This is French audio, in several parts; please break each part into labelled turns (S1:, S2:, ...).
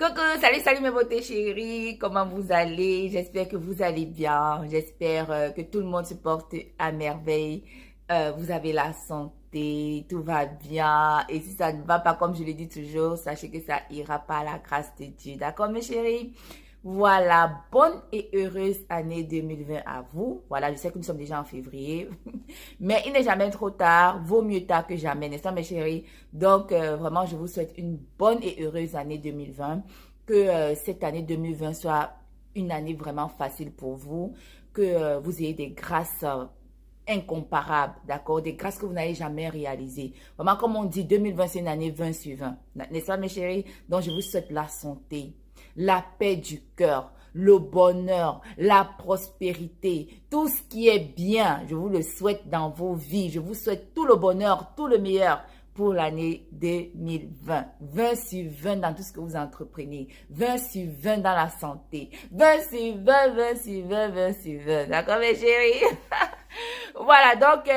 S1: Coucou, salut mes beautés chéries, comment vous allez? J'espère que vous allez bien, j'espère que tout le monde se porte à merveille, vous avez la santé, tout va bien, et si ça ne va pas comme je le dis toujours, sachez que ça ira par la grâce de Dieu, d'accord mes chéris? Voilà, bonne et heureuse année 2020 à vous. Voilà, je sais que nous sommes déjà en février, mais il n'est jamais trop tard. Vaut mieux tard que jamais, n'est-ce pas mes chéris? Donc, vraiment, je vous souhaite une bonne et heureuse année 2020. Que cette année 2020 soit une année vraiment facile pour vous. Que vous ayez des grâces incomparables, d'accord? Des grâces que vous n'avez jamais réalisées. Vraiment, comme on dit, 2020, c'est une année 20 sur 20. N'est-ce pas mes chéris? Donc, je vous souhaite la santé, la paix du cœur, le bonheur, la prospérité, tout ce qui est bien, je vous le souhaite dans vos vies. Je vous souhaite tout le bonheur, tout le meilleur pour l'année 2020. 20 sur 20 dans tout ce que vous entreprenez. 20 sur 20 dans la santé. 20 sur 20, 20 sur 20, 20 sur 20. D'accord mes chéris? Voilà, donc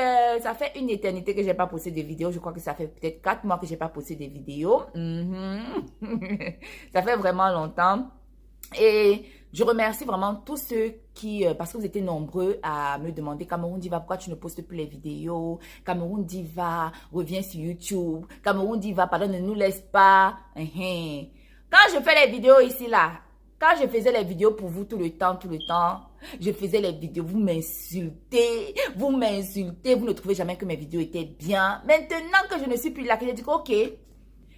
S1: ça fait une éternité que j'ai pas posté de vidéos. Je crois que ça fait peut-être 4 mois que j'ai pas posté de vidéos. Ça fait vraiment longtemps. Et je remercie vraiment tous ceux qui, parce que vous étiez nombreux à me demander, Cameroun Diva, pourquoi tu ne postes plus les vidéos? Cameroun Diva, reviens sur YouTube. Cameroun Diva, pardon, ne nous laisse pas. Quand je fais les vidéos ici, là, quand je faisais les vidéos pour vous tout le temps, je faisais les vidéos, vous m'insultez, vous ne trouvez jamais que mes vidéos étaient bien. Maintenant que je ne suis plus là, que je dis, ok,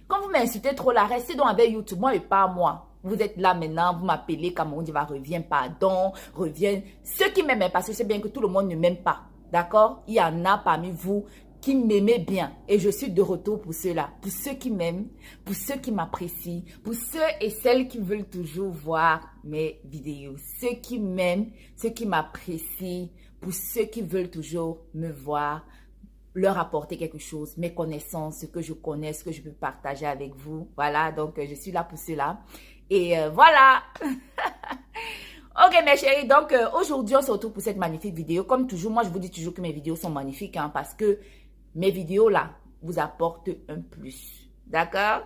S1: quand vous m'insultez trop là, restez donc avec YouTube, moi et pas moi. Vous êtes là maintenant, vous m'appelez, Cameroun Diva, reviens, pardon, reviens. Ceux qui m'aiment, parce que je sais bien que tout le monde ne m'aime pas, d'accord? Il y en a parmi vous qui m'aimez bien. Et je suis de retour pour ceux-là, pour ceux qui m'aiment, pour ceux qui m'apprécient, pour ceux et celles qui veulent toujours voir mes vidéos. Ceux qui m'aiment, ceux qui m'apprécient, pour ceux qui veulent toujours me voir, leur apporter quelque chose, mes connaissances, ce que je connais, ce que je peux partager avec vous. Voilà, donc je suis là pour cela. Et voilà. Ok mes chéris, donc aujourd'hui on se retrouve pour cette magnifique vidéo. Comme toujours, moi je vous dis toujours que mes vidéos sont magnifiques hein, parce que mes vidéos là vous apportent un plus. D'accord?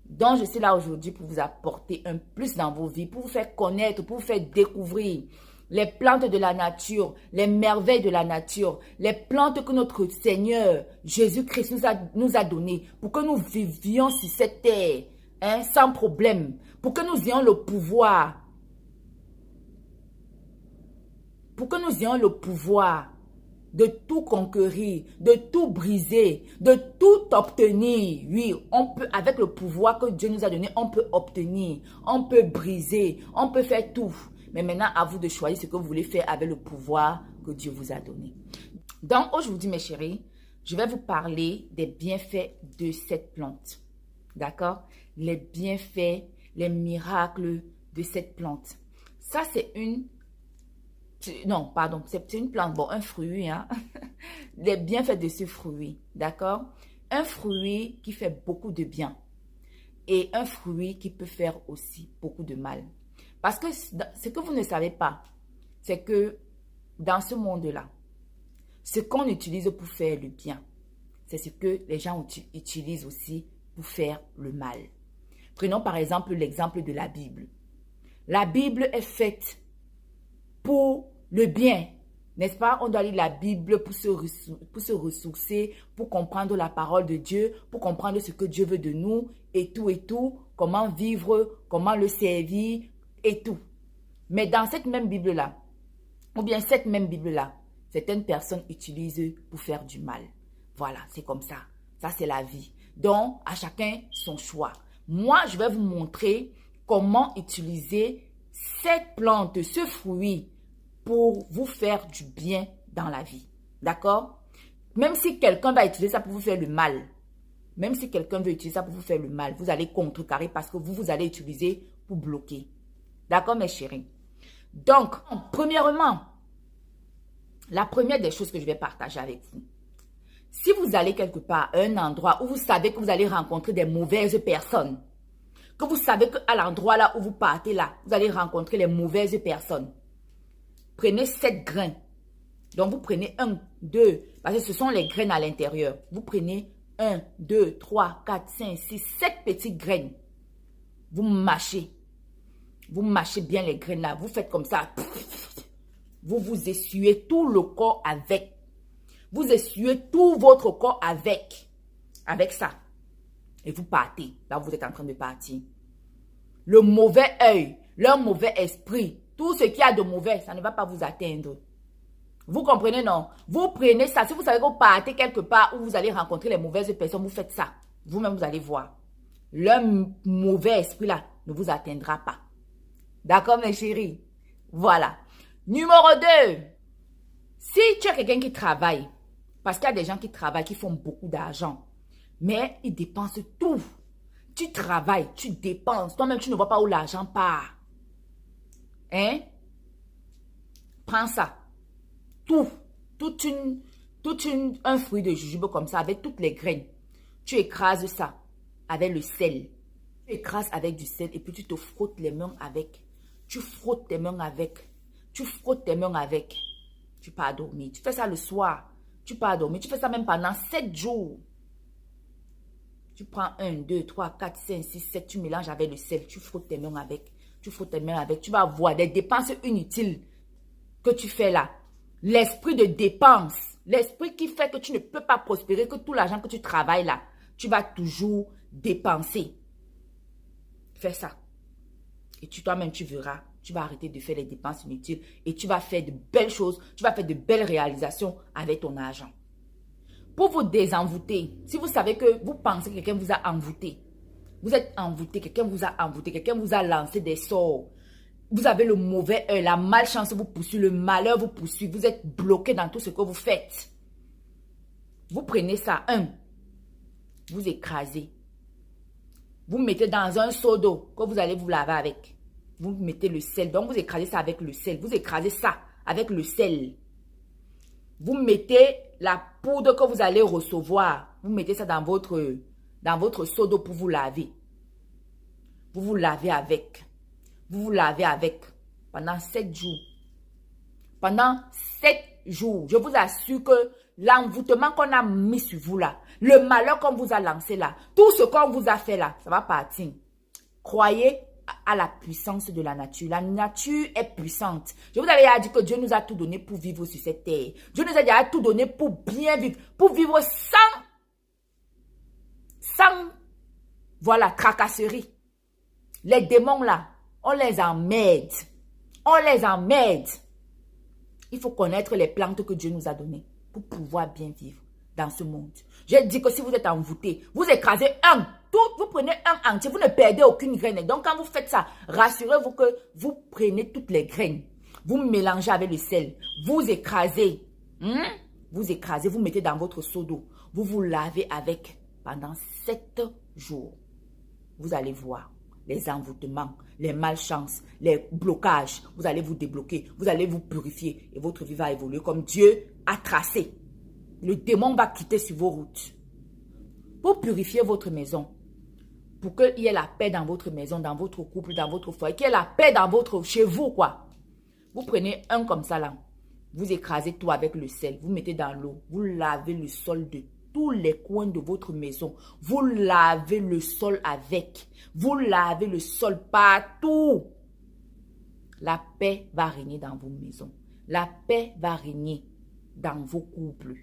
S1: Donc je suis là aujourd'hui pour vous apporter un plus dans vos vies, pour vous faire connaître, pour vous faire découvrir les plantes de la nature, les merveilles de la nature, les plantes que notre Seigneur Jésus-Christ nous a données pour que nous vivions sur cette terre hein, sans problème, pour que nous ayons le pouvoir, de tout conquérir, de tout briser, de tout obtenir. Oui, on peut, avec le pouvoir que Dieu nous a donné, on peut obtenir, on peut briser, on peut faire tout. Mais maintenant, à vous de choisir ce que vous voulez faire avec le pouvoir que Dieu vous a donné. Donc, aujourd'hui, mes chéris, je vais vous parler des bienfaits de cette plante. D'accord? Les bienfaits, les miracles de cette plante. Ça, c'est une... Non, pardon, c'est une plante, bon, un fruit, hein. Les bienfaits de ce fruit, d'accord? Un fruit qui fait beaucoup de bien et un fruit qui peut faire aussi beaucoup de mal. Parce que ce que vous ne savez pas, c'est que dans ce monde-là, ce qu'on utilise pour faire le bien, c'est ce que les gens utilisent aussi pour faire le mal. Prenons par exemple l'exemple de la Bible. La Bible est faite pour le bien, n'est-ce pas? On doit lire la Bible pour se ressourcer, pour comprendre la parole de Dieu, pour comprendre ce que Dieu veut de nous et tout, comment vivre, comment le servir et tout. Mais dans cette même Bible-là, ou bien cette même Bible-là, certaines personnes utilisent pour faire du mal. Voilà, c'est comme ça. Ça, c'est la vie. Donc, à chacun son choix. Moi, je vais vous montrer comment utiliser cette plante, ce fruit, pour vous faire du bien dans la vie. D'accord? Même si quelqu'un va utiliser ça pour vous faire le mal, même si quelqu'un veut utiliser ça pour vous faire le mal, vous allez contrecarrer parce que vous allez utiliser pour bloquer. D'accord, mes chéris? Donc, premièrement, la première des choses que je vais partager avec vous, si vous allez quelque part à un endroit où vous savez que vous allez rencontrer des mauvaises personnes, que vous savez qu'à l'endroit là où vous partez là, vous allez rencontrer les mauvaises personnes, prenez 7 grains. Donc, vous prenez 1, 2, parce que ce sont les graines à l'intérieur. Vous prenez 1, 2, 3, 4, 5, 6, 7 petites graines. Vous mâchez. Vous mâchez bien les graines là. Vous faites comme ça. Vous vous essuyez tout le corps avec. Vous essuyez tout votre corps avec. Avec ça. Et vous partez. Là, vous êtes en train de partir. Le mauvais œil, le mauvais esprit, tout ce qu'il y a de mauvais, ça ne va pas vous atteindre. Vous comprenez, non? Vous prenez ça. Si vous savez que vous partez quelque part où vous allez rencontrer les mauvaises personnes, vous faites ça. Vous-même, vous allez voir. Le mauvais esprit là ne vous atteindra pas. D'accord, mes chéris? Voilà. Numéro 2. Si tu as quelqu'un qui travaille, parce qu'il y a des gens qui travaillent, qui font beaucoup d'argent, mais ils dépensent tout. Tu travailles, tu dépenses. Toi-même, tu ne vois pas où l'argent part. Hein? Prends ça. Un fruit de jujube comme ça, avec toutes les graines. Tu écrases ça avec le sel. Tu écrases avec du sel et puis tu te frottes les mains avec. Tu frottes tes mains avec. Tu frottes tes mains avec. Tu pars dormir. Tu fais ça le soir. Tu pars dormir. Tu fais ça même pendant 7 jours. Tu prends 1, 2, 3, 4, 5, 6, 7. Tu mélanges avec le sel. Tu frottes tes mains avec. Tu frottes tes mains avec. Tu vas voir des dépenses inutiles que tu fais là. L'esprit de dépense. L'esprit qui fait que tu ne peux pas prospérer. Que tout l'argent que tu travailles là, tu vas toujours dépenser. Fais ça. Et toi-même, tu verras. Tu vas arrêter de faire les dépenses inutiles. Et tu vas faire de belles choses. Tu vas faire de belles réalisations avec ton argent. Pour vous désenvoûter, si vous savez que vous pensez que quelqu'un vous a envoûté, vous êtes envoûté, quelqu'un vous a envoûté, quelqu'un vous a lancé des sorts, vous avez le mauvais œil, la malchance vous poursuit, le malheur vous poursuit, vous êtes bloqué dans tout ce que vous faites. Vous prenez ça, vous écrasez. Vous mettez dans un seau d'eau que vous allez vous laver avec. Vous mettez le sel, donc vous écrasez ça avec le sel. Vous écrasez ça avec le sel. Vous mettez la poudre que vous allez recevoir. Vous mettez ça dans votre seau d'eau pour vous laver. Vous vous lavez avec. Vous vous lavez avec pendant 7 jours. Pendant 7 jours. Je vous assure que l'envoûtement qu'on a mis sur vous là, le malheur qu'on vous a lancé là, tout ce qu'on vous a fait là, ça va partir. Croyez à la puissance de la nature. La nature est puissante. Je vous avais déjà dit que Dieu nous a tout donné pour vivre sur cette terre. Dieu nous a déjà tout donné pour bien vivre. Pour vivre sans voilà, tracasserie. Les démons là, on les emmerde. On les emmerde. Il faut connaître les plantes que Dieu nous a données pour pouvoir bien vivre dans ce monde. J'ai dit que si vous êtes envoûté, vous écrasez vous prenez un entier, vous ne perdez aucune graine. Donc quand vous faites ça, rassurez-vous que vous prenez toutes les graines. Vous mélangez avec le sel. Vous écrasez. Vous écrasez, vous mettez dans votre seau d'eau. Vous vous lavez avec pendant 7 jours. Vous allez voir les envoûtements, les malchances, les blocages. Vous allez vous débloquer, vous allez vous purifier et votre vie va évoluer comme Dieu a tracé. Le démon va quitter sur vos routes. Pour purifier votre maison, pour qu'il y ait la paix dans votre maison, dans votre couple, dans votre foyer, qu'il y ait la paix chez vous, quoi. Vous prenez un comme ça, là. Vous écrasez tout avec le sel. Vous mettez dans l'eau. Vous lavez le sol de tous les coins de votre maison. Vous lavez le sol avec. Vous lavez le sol partout. La paix va régner dans vos maisons. La paix va régner dans vos couples.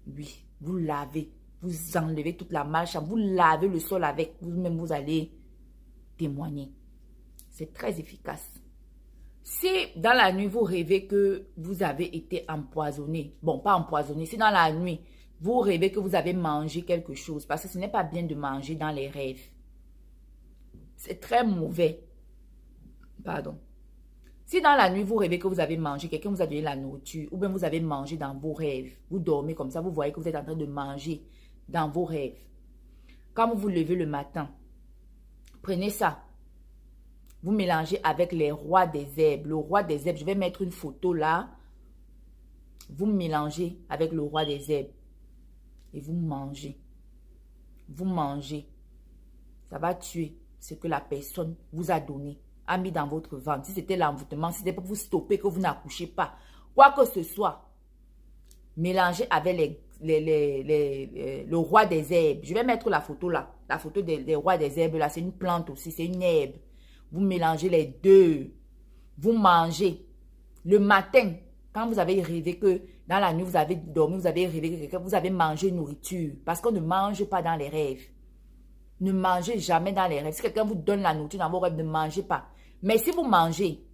S1: Oui, vous lavez. Vous enlevez toute la malchance. Vous lavez le sol avec. Vous-même, vous allez témoigner. C'est très efficace. Si dans la nuit, vous rêvez que vous avez été empoisonné. Bon, pas empoisonné. Si dans la nuit, vous rêvez que vous avez mangé quelque chose. Parce que ce n'est pas bien de manger dans les rêves. C'est très mauvais. Pardon. Si dans la nuit, vous rêvez que vous avez mangé, quelqu'un vous a donné la nourriture, ou bien vous avez mangé dans vos rêves, vous dormez comme ça, vous voyez que vous êtes en train de manger dans vos rêves. Quand vous vous levez le matin, prenez ça. Vous mélangez avec les rois des herbes. Le roi des herbes, je vais mettre une photo là. Vous mélangez avec le roi des herbes. Et vous mangez. Vous mangez. Ça va tuer ce que la personne vous a donné, a mis dans votre ventre. Si c'était l'envoûtement, si c'était pour vous stopper, que vous n'accouchez pas. Quoi que ce soit, mélangez avec le roi des herbes. Je vais mettre la photo là. La photo des rois des herbes là, c'est une plante aussi, c'est une herbe. Vous mélangez les deux. Vous mangez. Le matin, quand vous avez rêvé que dans la nuit, vous avez dormi, vous avez rêvé que quelqu'un, vous avez mangé nourriture. Parce qu'on ne mange pas dans les rêves. Ne mangez jamais dans les rêves. Si quelqu'un vous donne la nourriture dans vos rêves, ne mangez pas. Mais si vous mangez,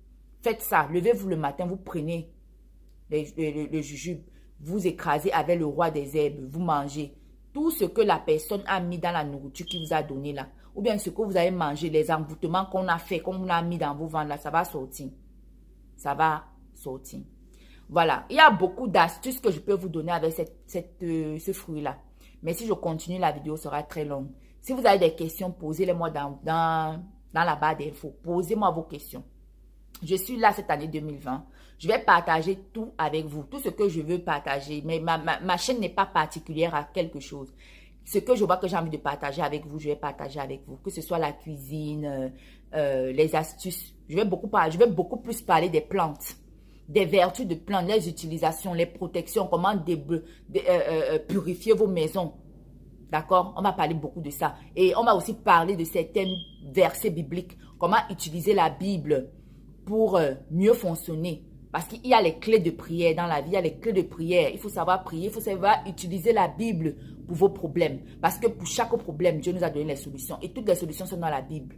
S1: faites ça. Levez-vous le matin, vous prenez le jujube, vous écrasez avec le roi des herbes, vous mangez. Tout ce que la personne a mis dans la nourriture qui vous a donné là, ou bien ce que vous avez mangé, les envoûtements qu'on a fait, qu'on a mis dans vos ventres là, ça va sortir. Ça va sortir. Voilà. Il y a beaucoup d'astuces que je peux vous donner avec ce fruit-là. Mais si je continue, la vidéo sera très longue. Si vous avez des questions, posez-les-moi dans la barre d'infos. Posez-moi vos questions. Je suis là cette année 2020. Je vais partager tout avec vous. Tout ce que je veux partager. Mais ma chaîne n'est pas particulière à quelque chose. Ce que je vois que j'ai envie de partager avec vous, je vais partager avec vous. Que ce soit la cuisine, les astuces. Je vais beaucoup plus parler des plantes. Des vertus de plantes, les utilisations, les protections, comment purifier vos maisons. D'accord? On va parler beaucoup de ça. Et on va aussi parler de certains versets bibliques. Comment utiliser la Bible pour mieux fonctionner. Parce qu'il y a les clés de prière dans la vie. Il y a les clés de prière. Il faut savoir prier. Il faut savoir utiliser la Bible pour vos problèmes. Parce que pour chaque problème, Dieu nous a donné les solutions. Et toutes les solutions sont dans la Bible.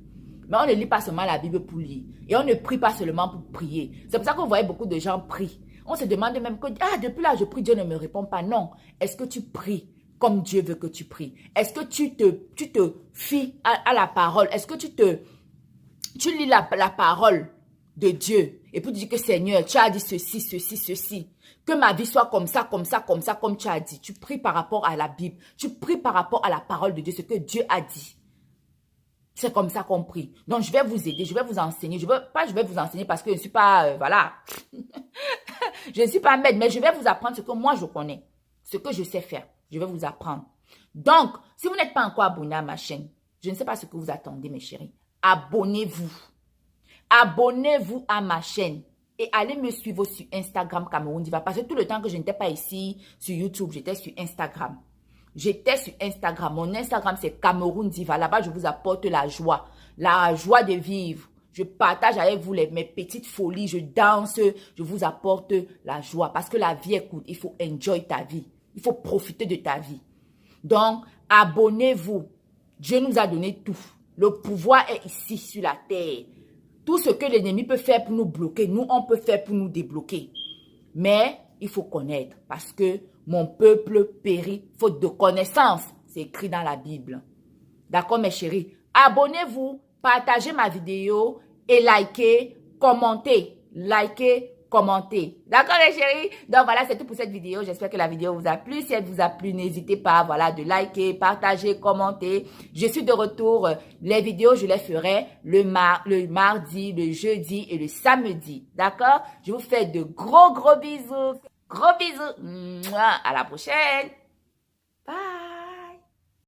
S1: Mais on ne lit pas seulement la Bible pour lire. Et on ne prie pas seulement pour prier. C'est pour ça que vous voyez beaucoup de gens prient. On se demande même que, depuis là, je prie, Dieu ne me répond pas. Non. Est-ce que tu pries comme Dieu veut que tu pries? Est-ce que tu te fies à la parole? Est-ce que tu lis la parole de Dieu et puis tu dis que Seigneur, tu as dit ceci, ceci, ceci. Que ma vie soit comme ça, comme ça, comme ça, comme tu as dit. Tu pries par rapport à la Bible. Tu pries par rapport à la parole de Dieu, ce que Dieu a dit. C'est comme ça qu'on prie. Donc, je vais vous aider, je vais vous enseigner. Je vais vous enseigner parce que je ne suis pas, voilà. Je ne suis pas maître, mais je vais vous apprendre ce que moi je connais. Ce que je sais faire. Je vais vous apprendre. Donc, si vous n'êtes pas encore abonné à ma chaîne, je ne sais pas ce que vous attendez, mes chéris. Abonnez-vous. Abonnez-vous à ma chaîne. Et allez me suivre sur Instagram Cameroun Diva. Parce que tout le temps que je n'étais pas ici sur YouTube, j'étais sur Instagram. J'étais sur Instagram. Mon Instagram, c'est Cameroun Diva. Là-bas, je vous apporte la joie de vivre. Je partage avec vous mes petites folies. Je danse. Je vous apporte la joie. Parce que la vie est courte. Il faut enjoy ta vie. Il faut profiter de ta vie. Donc, abonnez-vous. Dieu nous a donné tout. Le pouvoir est ici sur la terre. Tout ce que l'ennemi peut faire pour nous bloquer, nous, on peut faire pour nous débloquer. Mais il faut connaître parce que mon peuple périt faute de connaissance. C'est écrit dans la Bible. D'accord, mes chéris? Abonnez-vous, partagez ma vidéo et likez, commentez. Likez, commentez. D'accord, mes chéris? Donc, voilà, c'est tout pour cette vidéo. J'espère que la vidéo vous a plu. Si elle vous a plu, n'hésitez pas, voilà, de liker, partager, commenter. Je suis de retour. Les vidéos, je les ferai le mardi, le jeudi et le samedi. D'accord? Je vous fais de gros bisous. Gros bisous. Mouah. À la prochaine. Bye.